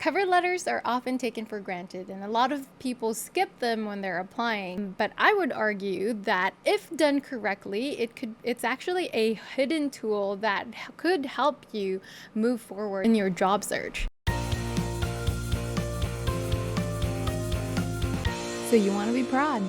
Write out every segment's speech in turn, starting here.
Cover letters are often taken for granted, and a lot of people skip them when they're applying. But I would argue that if done correctly, it's actually a hidden tool that could help you move forward in your job search. So you want to be proud.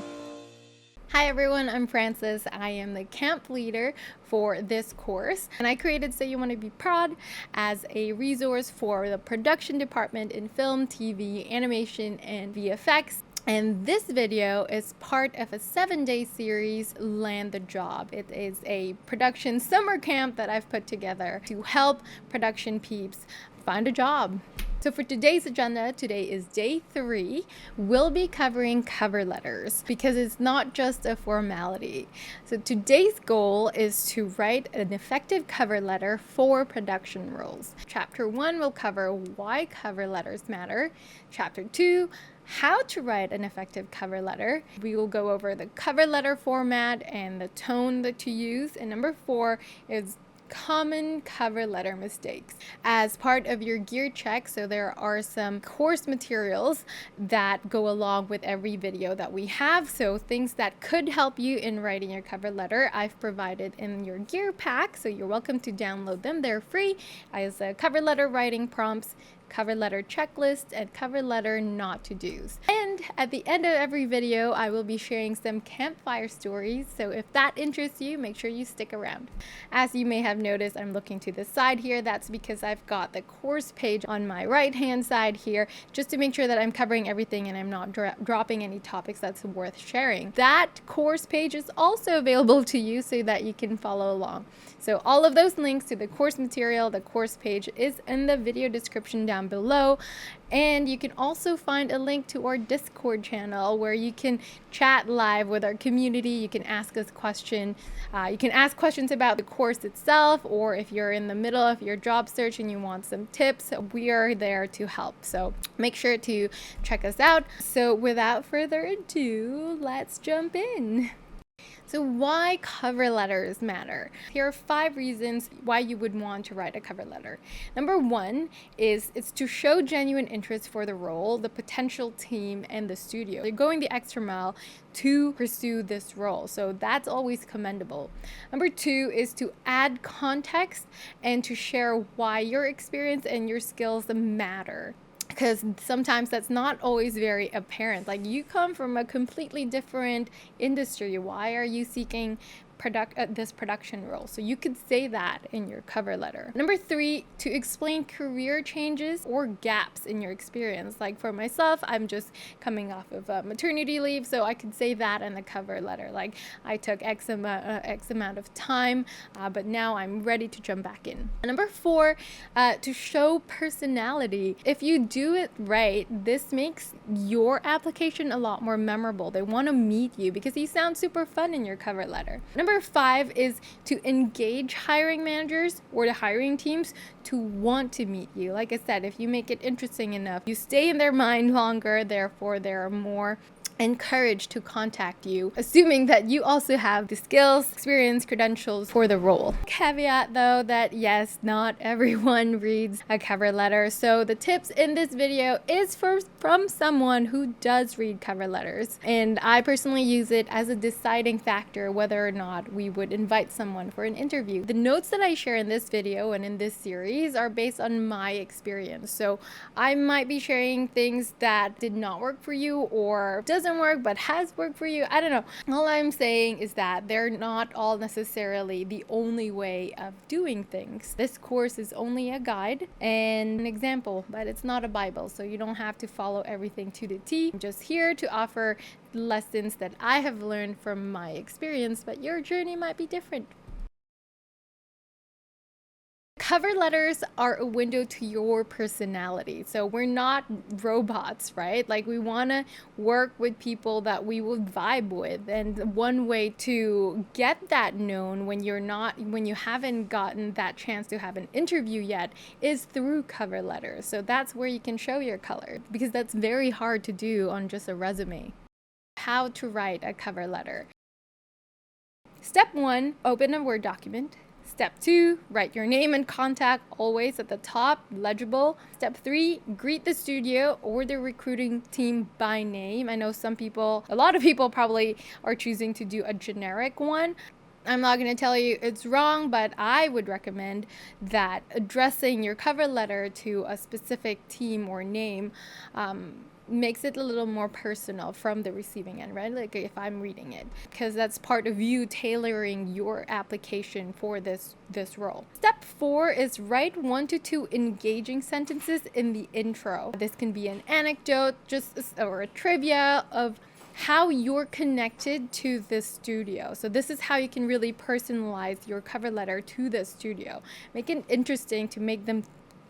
Hi everyone, I'm Frances. I am the camp leader for this course, and I created So You Want to Be Proud as a resource for the production department in film, TV, animation, and VFX. And this video is part of a 7-day series, Land the Job. It is a production summer camp that I've put together to help production peeps find a job. So for today's agenda, today is day 3, we'll be covering cover letters because it's not just a formality. So today's goal is to write an effective cover letter for production roles. Chapter 1 will cover why cover letters matter. Chapter 2, how to write an effective cover letter. We will go over the cover letter format and the tone that to use. And number 4 is common cover letter mistakes. As part of your gear check, so there are some course materials that go along with every video that we have. So things that could help you in writing your cover letter, I've provided in your gear pack. So you're welcome to download them. They're free as cover letter writing prompts, cover letter checklist, and cover letter not to do's. And at the end of every video, I will be sharing some campfire stories. So if that interests you, make sure you stick around. As you may have noticed, I'm looking to the side here. That's because I've got the course page on my right hand side here, just to make sure that I'm covering everything and I'm not dropping any topics that's worth sharing. That course page is also available to you so that you can follow along. So all of those links to the course material, the course page is in the video description down below. And you can also find a link to our Discord channel where you can chat live with our community. You can ask us questions. You can ask questions about the course itself, or if you're in the middle of your job search and you want some tips, we are there to help. So make sure to check us out. So without further ado, let's jump in. So why cover letters matter? Here are 5 reasons why you would want to write a cover letter. Number 1 is it's to show genuine interest for the role, the potential team, and the studio. You're going the extra mile to pursue this role, so that's always commendable. Number 2 is to add context and to share why your experience and your skills matter. Because sometimes that's not always very apparent. Like, you come from a completely different industry. Why are you seeking this production role? So you could say that in your cover letter. Number 3, to explain career changes or gaps in your experience. Like for myself, I'm just coming off of maternity leave, so I could say that in the cover letter. Like, I took X amount of time, but now I'm ready to jump back in. And number 4, to show personality. If you do it right, this makes your application a lot more memorable. They want to meet you because you sound super fun in your cover letter. Number 5 is to engage hiring managers or the hiring teams to want to meet you. Like I said, if you make it interesting enough, you stay in their mind longer, therefore they're more encouraged to contact you, assuming that you also have the skills, experience, credentials for the role. Caveat though that yes, not everyone reads a cover letter, so the tips in this video is from someone who does read cover letters, and I personally use it as a deciding factor whether or not we would invite someone for an interview. The notes that I share in this video and in this series are based on my experience, so I might be sharing things that did not work for you or doesn't work but has worked for you. I don't know. All I'm saying is that they're not all necessarily the only way of doing things. This course is only a guide and an example, but it's not a Bible, so you don't have to follow everything to the T. I'm just here to offer lessons that I have learned from my experience, but your journey might be different. Cover letters are a window to your personality. So we're not robots, right? Like, we want to work with people that we will vibe with. And one way to get that known when you haven't gotten that chance to have an interview yet is through cover letters. So that's where you can show your color, because that's very hard to do on just a resume. How to write a cover letter. Step 1, open a Word document. Step 2, write your name and contact always at the top, legible. Step 3, greet the studio or the recruiting team by name. I know a lot of people probably are choosing to do a generic one. I'm not going to tell you it's wrong, but I would recommend that addressing your cover letter to a specific team or name makes it a little more personal from the receiving end, right? Like if I'm reading it, because that's part of you tailoring your application for this role. Step 4 is write 1 to 2 engaging sentences in the intro. This can be an anecdote, or a trivia of how you're connected to this studio. So this is how you can really personalize your cover letter to the studio. Make it interesting to make them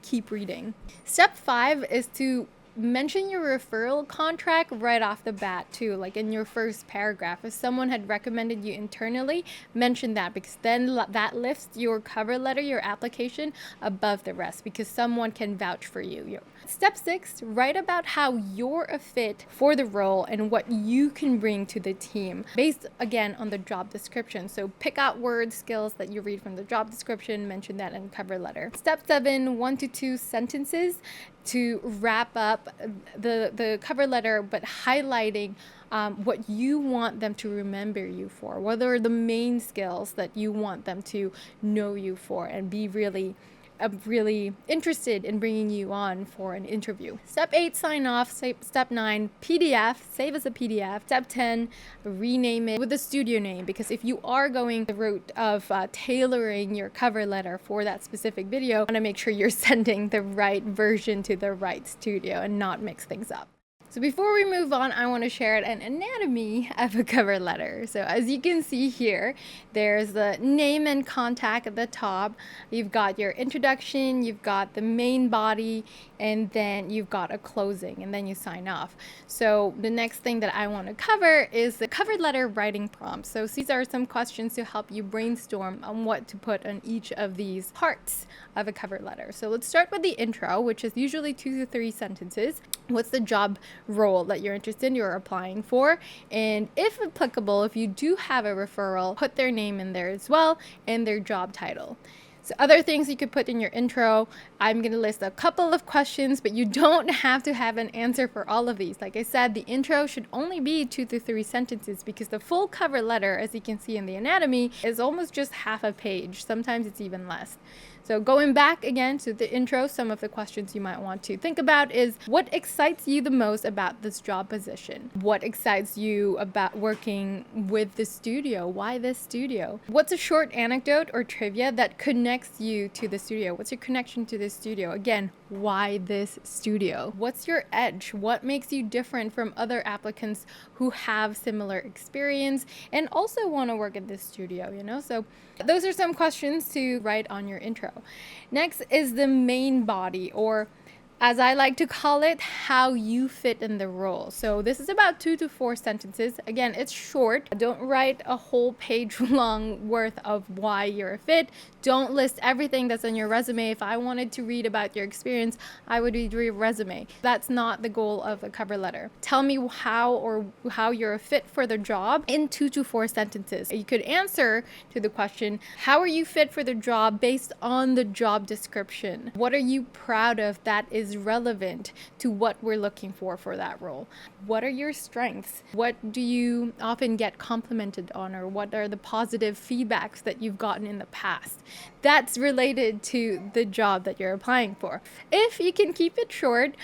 keep reading. Step 5 is to mention your referral contract right off the bat too, like in your first paragraph. If someone had recommended you internally, mention that, because then that lifts your cover letter, your application, above the rest, because someone can vouch for you. Step 6, write about how you're a fit for the role and what you can bring to the team based again on the job description. So pick out word skills that you read from the job description, mention that in cover letter. Step 7, 1 to 2 sentences to wrap up the cover letter, but highlighting what you want them to remember you for. What are the main skills that you want them to know you for and be really interested in bringing you on for an interview. Step 8, sign off. Step 9, PDF, save as a PDF. Step 10, rename it with the studio name, because if you are going the route of tailoring your cover letter for that specific video, you want to make sure you're sending the right version to the right studio and not mix things up. So before we move on, I want to share an anatomy of a cover letter. So as you can see here, there's the name and contact at the top. You've got your introduction, you've got the main body, and then you've got a closing, and then you sign off. So the next thing that I want to cover is the cover letter writing prompts. So these are some questions to help you brainstorm on what to put on each of these parts of a cover letter. So let's start with the intro, which is usually 2 to 3 sentences. What's the job role that you're interested in, you're applying for? And if applicable, if you do have a referral, put their name in there as well and their job title. So other things you could put in your intro, I'm going to list a couple of questions, but you don't have to have an answer for all of these. Like I said, the intro should only be 2 to 3 sentences, because the full cover letter, as you can see in the anatomy, is almost just half a page. Sometimes it's even less. So going back again to the intro, some of the questions you might want to think about is, what excites you the most about this job position? What excites you about working with the studio? Why this studio? What's a short anecdote or trivia that connects you to the studio? What's your connection to the studio? Again, why this studio? What's your edge? What makes you different from other applicants who have similar experience and also want to work at this studio, So those are some questions to write on your intro. Next is the main body, or as I like to call it, how you fit in the role. So this is about 2 to 4 sentences. Again, it's short. Don't write a whole page long worth of why you're a fit. Don't list everything that's on your resume. If I wanted to read about your experience, I would read your resume. That's not the goal of a cover letter. Tell me how you're a fit for the job in 2 to 4 sentences. You could answer to the question, how are you fit for the job based on the job description? What are you proud of that is relevant to what we're looking for that role? What are your strengths? What do you often get complimented on, or what are the positive feedbacks that you've gotten in the past? That's related to the job that you're applying for. If you can keep it short,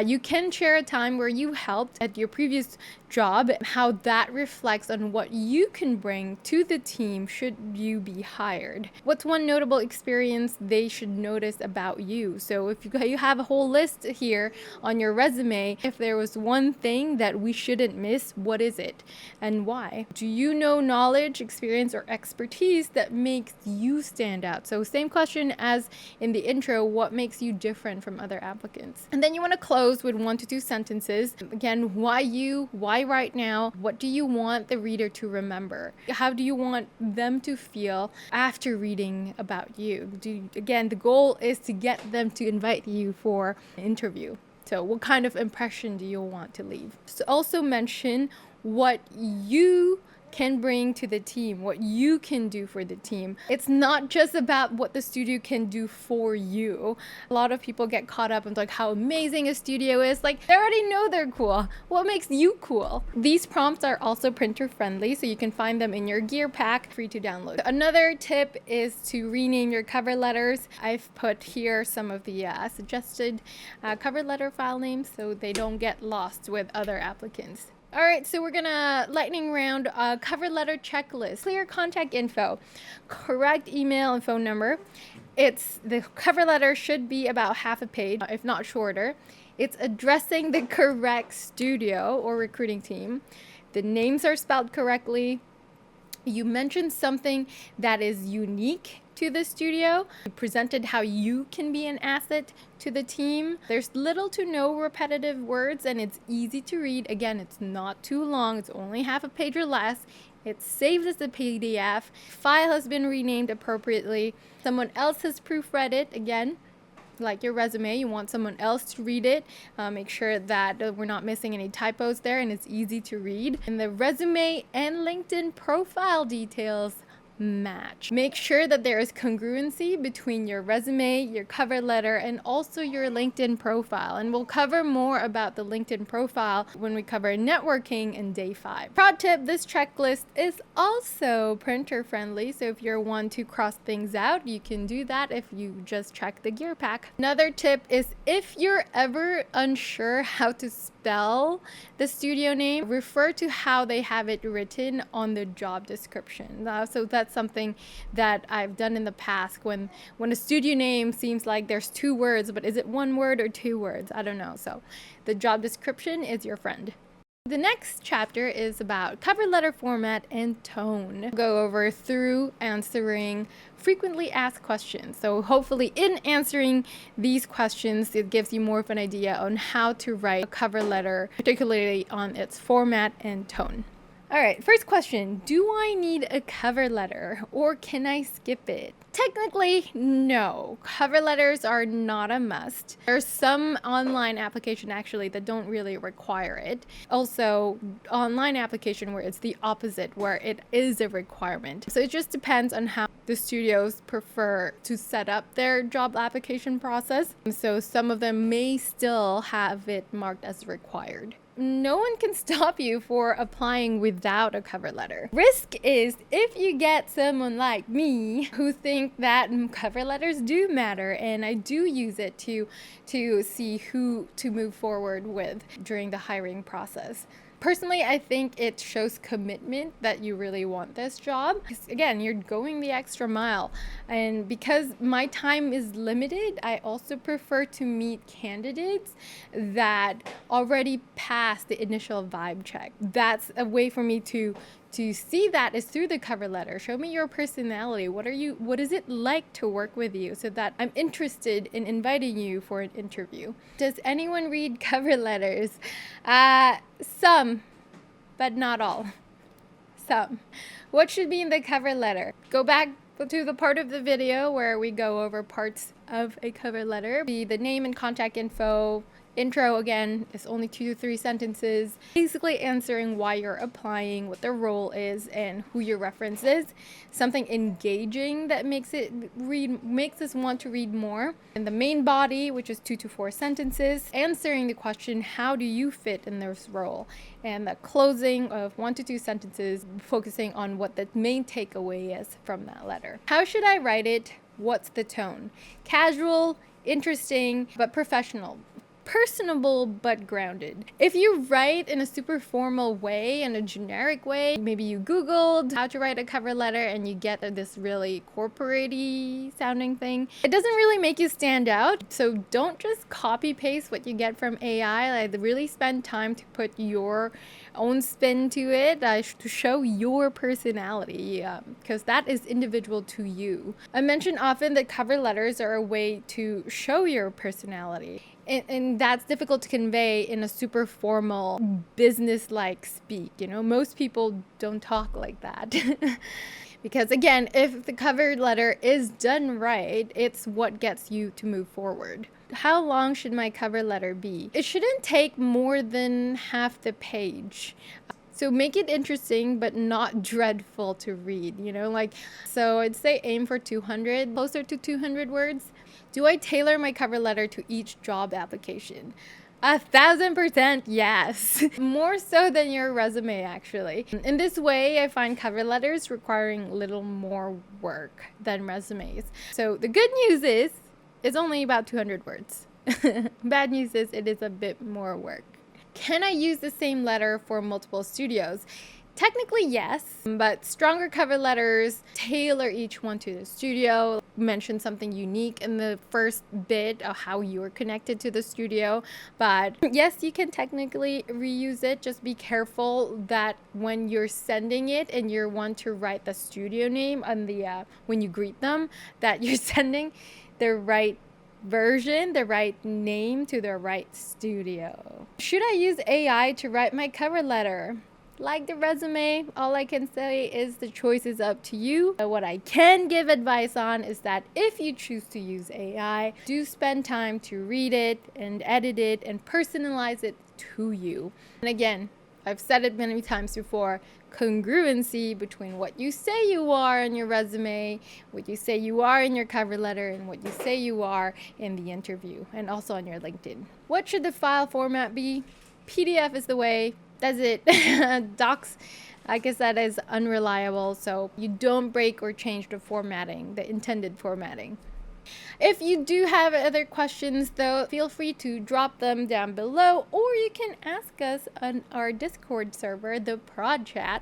you can share a time where you helped at your previous job, how that reflects on what you can bring to the team should you be hired. What's one notable experience they should notice about you? So if you have a whole list here on your resume, if there was one thing that we shouldn't miss, what is it and why? Do you know knowledge, experience, or expertise that makes you stand out? So same question as in the intro, what makes you different from other applicants? And then you want to close with 1 to 2 sentences. Again, why you? Why right now? What do you want the reader to remember? How do you want them to feel after reading about you? Again, the goal is to get them to invite you for an interview. So what kind of impression do you want to leave? So also mention what you can bring to the team, what you can do for the team. It's not just about what the studio can do for you. A lot of people get caught up in like how amazing a studio is. Like, they already know they're cool. What makes you cool? These prompts are also printer friendly, so you can find them in your gear pack, free to download. Another tip is to rename your cover letters. I've put here some of the suggested cover letter file names so they don't get lost with other applicants. All right, so we're gonna lightning round a cover letter checklist. Clear contact info, correct email and phone number. The cover letter should be about half a page, if not shorter. It's addressing the correct studio or recruiting team. The names are spelled correctly. You mentioned something that is unique to the studio. You presented how you can be an asset to the team. There's little to no repetitive words and it's easy to read. Again, it's not too long. It's only half a page or less. It's saved as a PDF. File has been renamed appropriately. Someone else has proofread it. Again, like your resume, you want someone else to read it. Make sure that we're not missing any typos there and it's easy to read. And the resume and LinkedIn profile details match. Make sure that there is congruency between your resume, your cover letter, and also your LinkedIn profile. And we'll cover more about the LinkedIn profile when we cover networking in day 5. Prod tip, this checklist is also printer friendly. So if you're one to cross things out, you can do that if you just check the gear pack. Another tip is if you're ever unsure how to spell the studio name, refer to how they have it written on the job description. So that's something that I've done in the past when a studio name seems like there's 2 words, but is it 1 word or 2 words? I don't know. So the job description is your friend. The next chapter is about cover letter format and tone. We'll go over through answering frequently asked questions. So hopefully in answering these questions, it gives you more of an idea on how to write a cover letter, particularly on its format and tone. All right, first question, do I need a cover letter or can I skip it? Technically, no. Cover letters are not a must. There's some online application actually that don't really require it. Also, online application where it's the opposite, where it is a requirement. So it just depends on how the studios prefer to set up their job application process. So some of them may still have it marked as required. No one can stop you for applying without a cover letter. Risk is if you get someone like me who think that cover letters do matter, and I do use it to see who to move forward with during the hiring process. Personally, I think it shows commitment that you really want this job. Again, you're going the extra mile. And because my time is limited, I also prefer to meet candidates that already passed the initial vibe check. That's a way for me to see that is through the cover letter. Show me your personality. What is it like to work with you so that I'm interested in inviting you for an interview. Does anyone read cover letters? Some, but not all. Some. What should be in the cover letter? Go back to the part of the video where we go over parts of a cover letter. The name and contact info. Intro, again, is only 2 to 3 sentences, basically answering why you're applying, what the role is, and who your reference is. Something engaging that makes us want to read more. And the main body, which is 2 to 4 sentences, answering the question, how do you fit in this role? And the closing of 1 to 2 sentences, focusing on what the main takeaway is from that letter. How should I write it? What's the tone? Casual, interesting, but professional. Personable but grounded. If you write in a super formal way, in a generic way, maybe you Googled how to write a cover letter and you get this really corporate-y sounding thing, it doesn't really make you stand out. So don't just copy paste what you get from AI. Like, really spend time to put your own spin to it, to show your personality, because that is individual to you. I mention often that cover letters are a way to show your personality. And that's difficult to convey in a super formal, business-like speak. You know, most people don't talk like that. Because again, if the cover letter is done right, it's what gets you to move forward. How long should my cover letter be? It shouldn't take more than half the page. So make it interesting, but not dreadful to read, so I'd say aim for 200, closer to 200 words. Do I tailor my cover letter to each job application? 1,000% yes. More so than your resume, actually. In this way, I find cover letters requiring little more work than resumes. So the good news is it's only about 200 words. Bad news is it is a bit more work. Can I use the same letter for multiple studios? Technically, yes, but stronger cover letters tailor each one to the studio, mention something unique in the first bit of how you're connected to the studio. But yes, you can technically reuse it. Just be careful that when you're sending it and you want to write the studio name on the when you greet them, that you're sending the right version, the right name to the right studio. Should I use AI to write my cover letter? Like the resume, all I can say is the choice is up to you. What I can give advice on is that if you choose to use AI, do spend time to read it and edit it and personalize it to you. And again, I've said it many times before, congruency between what you say you are in your resume, what you say you are in your cover letter, and what you say you are in the interview, and also on your LinkedIn. What should the file format be? PDF is the way. That's it. Docs, I guess that is unreliable, so you don't break or change the formatting, the intended formatting. If you do have other questions, though, feel free to drop them down below, or you can ask us on our Discord server, the Prod Chat,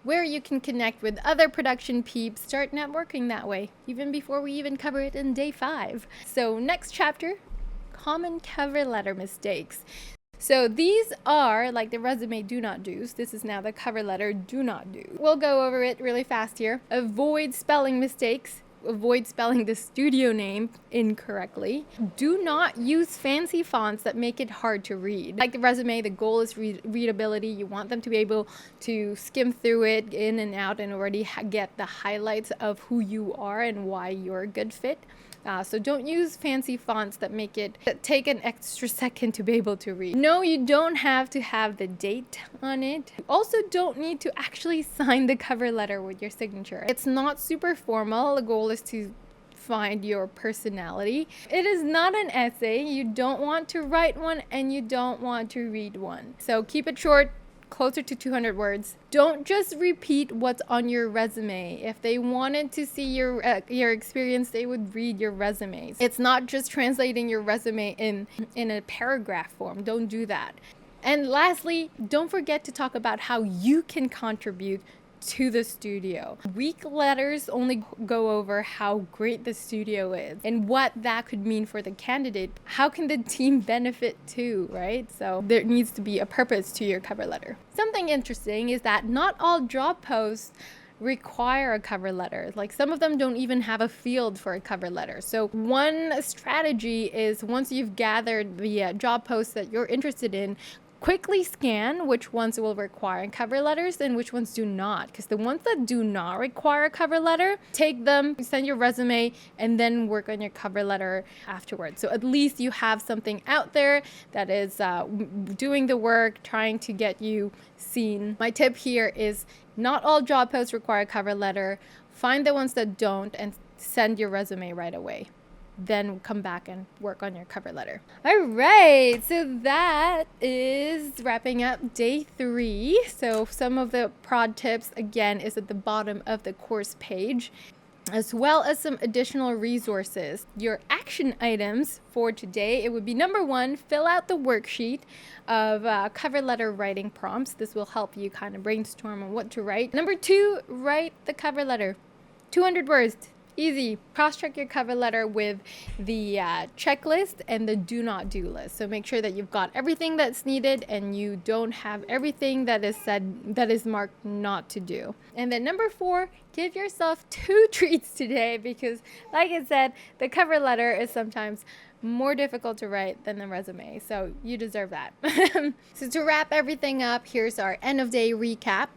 where you can connect with other production peeps, start networking that way, even before we even cover it in day 5. So next chapter, common cover letter mistakes. So these are like the resume do not do's. This is now the cover letter do not do. We'll go over it really fast here. Avoid spelling mistakes. Avoid spelling the studio name incorrectly. Do not use fancy fonts that make it hard to read. Like the resume, the goal is readability. You want them to be able to skim through it in and out and already get the highlights of who you are and why you're a good fit. So don't use fancy fonts that take an extra second to be able to read. No, you don't have to have the date on it. You also don't need to actually sign the cover letter with your signature. It's not super formal. The goal is to find your personality. It is not an essay. You don't want to write one and you don't want to read one. So keep it short, closer to 200 words. Don't just repeat what's on your resume. If they wanted to see your experience, they would read your resumes. It's not just translating your resume in a paragraph form. Don't do that. And lastly, don't forget to talk about how you can contribute to the studio. Weak letters only go over how great the studio is and what that could mean for the candidate. How can the team benefit too, right? So there needs to be a purpose to your cover letter. Something interesting is that not all job posts require a cover letter. Like some of them don't even have a field for a cover letter. So one strategy is once you've gathered the job posts that you're interested in, quickly scan which ones will require cover letters and which ones do not. Because the ones that do not require a cover letter, take them, send your resume, and then work on your cover letter afterwards. So at least you have something out there that is doing the work, trying to get you seen. My tip here is not all job posts require a cover letter. Find the ones that don't and send your resume right away. Then come back and work on your cover letter. All right, so that is wrapping up day 3. So some of the prod tips, again, is at the bottom of the course page, as well as some additional resources. Your action items for today, it would be number 1, fill out the worksheet of cover letter writing prompts. This will help you kind of brainstorm on what to write. Number 2, write the cover letter. 200 words. Easy. Cross-check your cover letter with the checklist and the do not do list. So make sure that you've got everything that's needed and you don't have everything that is said that is marked not to do. And then number 4, give yourself 2 treats today because, like I said, the cover letter is sometimes more difficult to write than the resume. So you deserve that. So to wrap everything up, here's our end of day recap.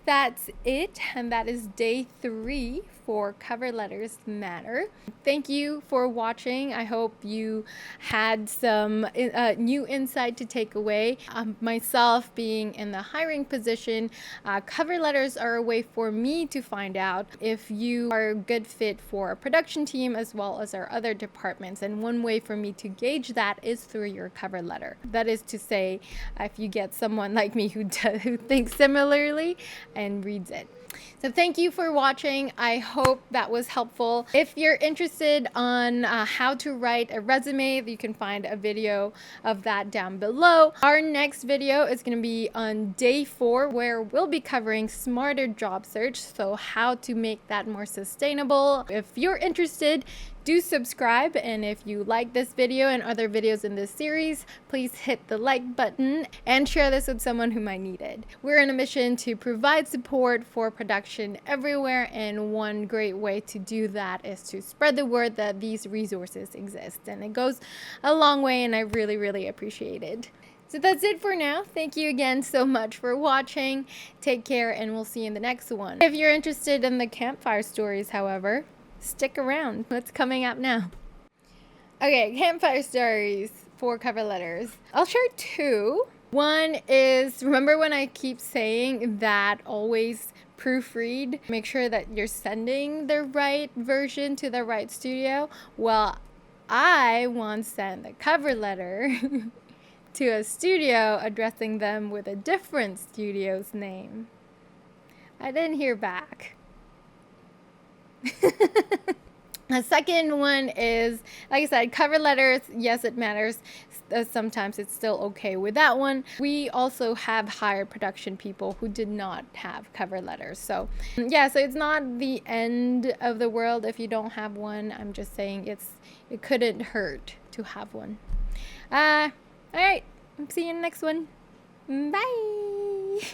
That's it, and that is day 3 for cover letters matter. Thank you for watching. I hope you had some new insight to take away. Myself being in the hiring position, cover letters are a way for me to find out if you are a good fit for a production team as well as our other departments. And one way for me to gauge that is through your cover letter. That is to say, if you get someone like me who thinks similarly and reads it. So thank you for watching. I hope that was helpful. If you're interested on how to write a resume, you can find a video of that down below. Our next video is going to be on day 4, where we'll be covering smarter job search, so how to make that more sustainable. If you're interested, do subscribe, and if you like this video and other videos in this series, please hit the like button and share this with someone who might need it. We're on a mission to provide support for production everywhere, and one great way to do that is to spread the word that these resources exist, and it goes a long way, and I really appreciate it. So that's it for now. Thank you again so much for watching. Take care, and we'll see you in the next one. If you're interested in the campfire stories, however, stick around. What's coming up now? Okay, campfire stories for cover letters. I'll share 2. One is, remember when I keep saying that always proofread? Make sure that you're sending the right version to the right studio. Well, I once sent the cover letter to a studio addressing them with a different studio's name. I didn't hear back. The second one is, like I said, cover letters. Yes, it matters. Sometimes it's still okay with that one. We also have hired production people who did not have cover letters. So yeah, so it's not the end of the world if you don't have one. I'm just saying it couldn't hurt to have one. All right. See you in the next one. Bye.